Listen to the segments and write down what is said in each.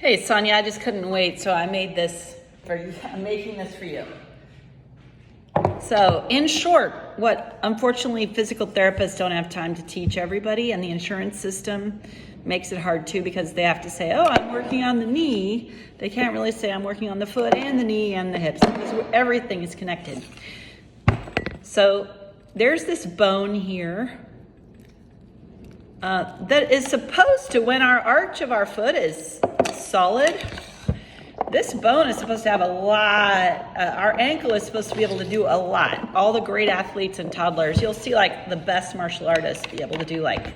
Hey, Sonia, I just couldn't wait, so I made this for you. I'm making this for you. So, in short, what unfortunately physical therapists don't have time to teach everybody, and the insurance system makes it hard too because they have to say, oh, I'm working on the knee. They can't really say I'm working on the foot and the knee and the hips because everything is connected. So, there's this bone here that is supposed to, when our arch of our foot is solid, this bone is supposed to have a lot, our ankle is supposed to be able to do a lot. All the great athletes and toddlers, you'll see like the best martial artists be able to do like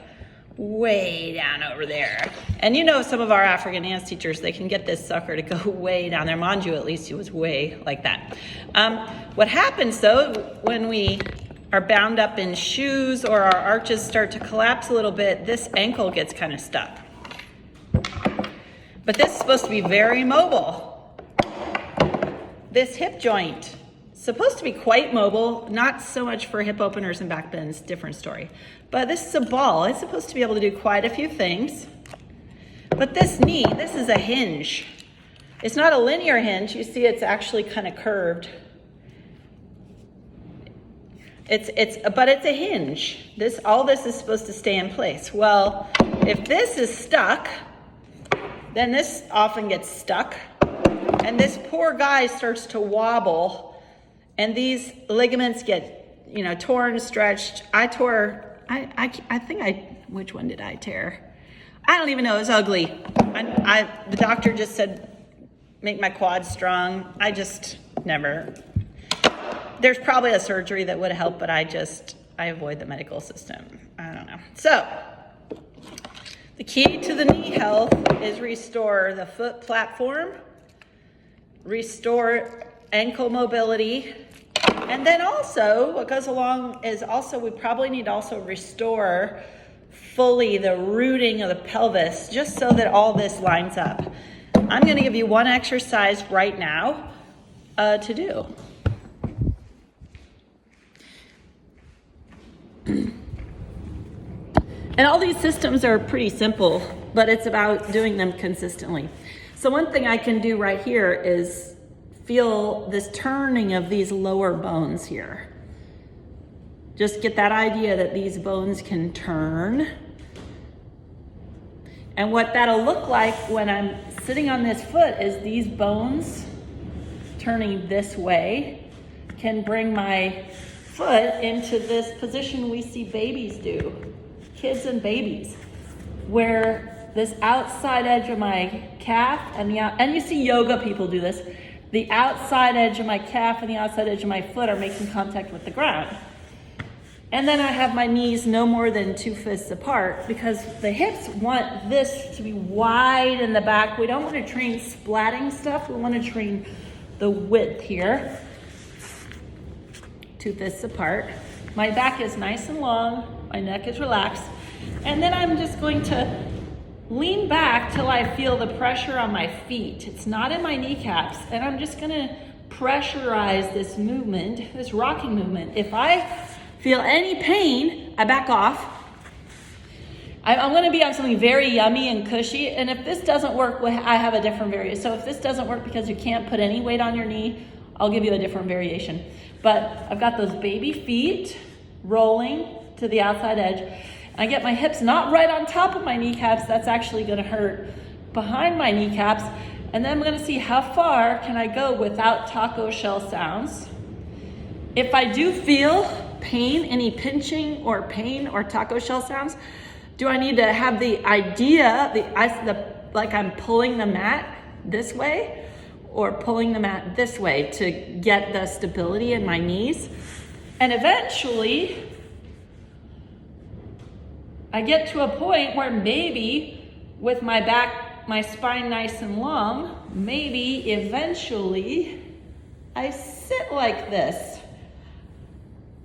way down over there. And you know, some of our African dance teachers, they can get this sucker to go way down there. Manju, at least, he was way like that. What happens though, when we are bound up in shoes or our arches start to collapse a little bit, this ankle gets kind of stuck. But this is supposed to be very mobile. This hip joint, supposed to be quite mobile, not so much for hip openers and back bends, different story. But this is a ball, it's supposed to be able to do quite a few things. But this knee, this is a hinge. It's not a linear hinge, you see it's actually kind of curved. But it's a hinge. All this is supposed to stay in place. Well, if this is stuck, then this often gets stuck, and this poor guy starts to wobble, and these ligaments get, torn, stretched. Which one did I tear? I don't even know, it was ugly. The doctor just said, make my quads strong. I just never, there's probably a surgery that would help, but I avoid the medical system. I don't know. So, the key to the knee health is restore the foot platform, restore ankle mobility, and then also what goes along is also we probably need to also restore fully the rooting of the pelvis just so that all this lines up. I'm going to give you one exercise right now to do. And all these systems are pretty simple, but it's about doing them consistently. So one thing I can do right here is feel this turning of these lower bones here. Just get that idea that these bones can turn. And what that'll look like when I'm sitting on this foot is these bones turning this way can bring my foot into this position we see babies do. Kids and babies, where this outside edge of my calf and you see yoga people do this, the outside edge of my calf and the outside edge of my foot are making contact with the ground. And then I have my knees no more than 2 fists apart because the hips want this to be wide in the back. We don't want to train splatting stuff. We want to train the width here. 2 fists apart. My back is nice and long. My neck is relaxed. And then I'm just going to lean back till I feel the pressure on my feet. It's not in my kneecaps. And I'm just going to pressurize this movement, this rocking movement. If I feel any pain, I back off. I'm going to be on something very yummy and cushy. And if this doesn't work, I have a different variation. So if this doesn't work because you can't put any weight on your knee, I'll give you a different variation. But I've got those baby feet rolling to the outside edge. I get my hips not right on top of my kneecaps. That's actually going to hurt behind my kneecaps. And then I'm going to see how far can I go without taco shell sounds. If I do feel pain, any pinching or pain or taco shell sounds, do I need to have the idea, like I'm pulling the mat this way or pulling the mat this way to get the stability in my knees? And eventually, I get to a point where maybe with my back, my spine nice and long, maybe eventually I sit like this.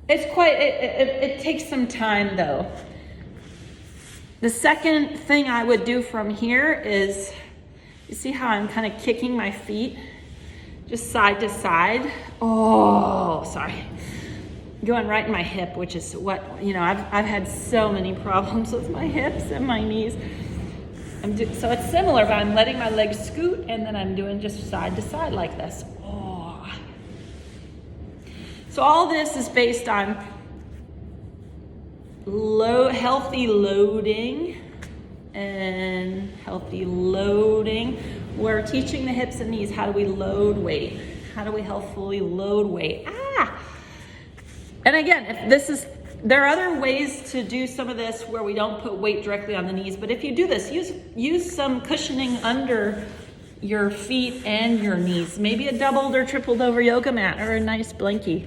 It takes some time though. The second thing I would do from here is, you see how I'm kind of kicking my feet just side to side? Oh, sorry. Going right in my hip, which is what, I've had so many problems with my hips and my knees. So it's similar, but I'm letting my legs scoot and then I'm doing just side to side like this. Oh. So all this is based on healthy loading and healthy loading. We're teaching the hips and knees, how do we load weight? How do we healthfully load weight? And again, there are other ways to do some of this where we don't put weight directly on the knees, but if you do this, use some cushioning under your feet and your knees. Maybe a doubled or tripled over yoga mat or a nice blankie.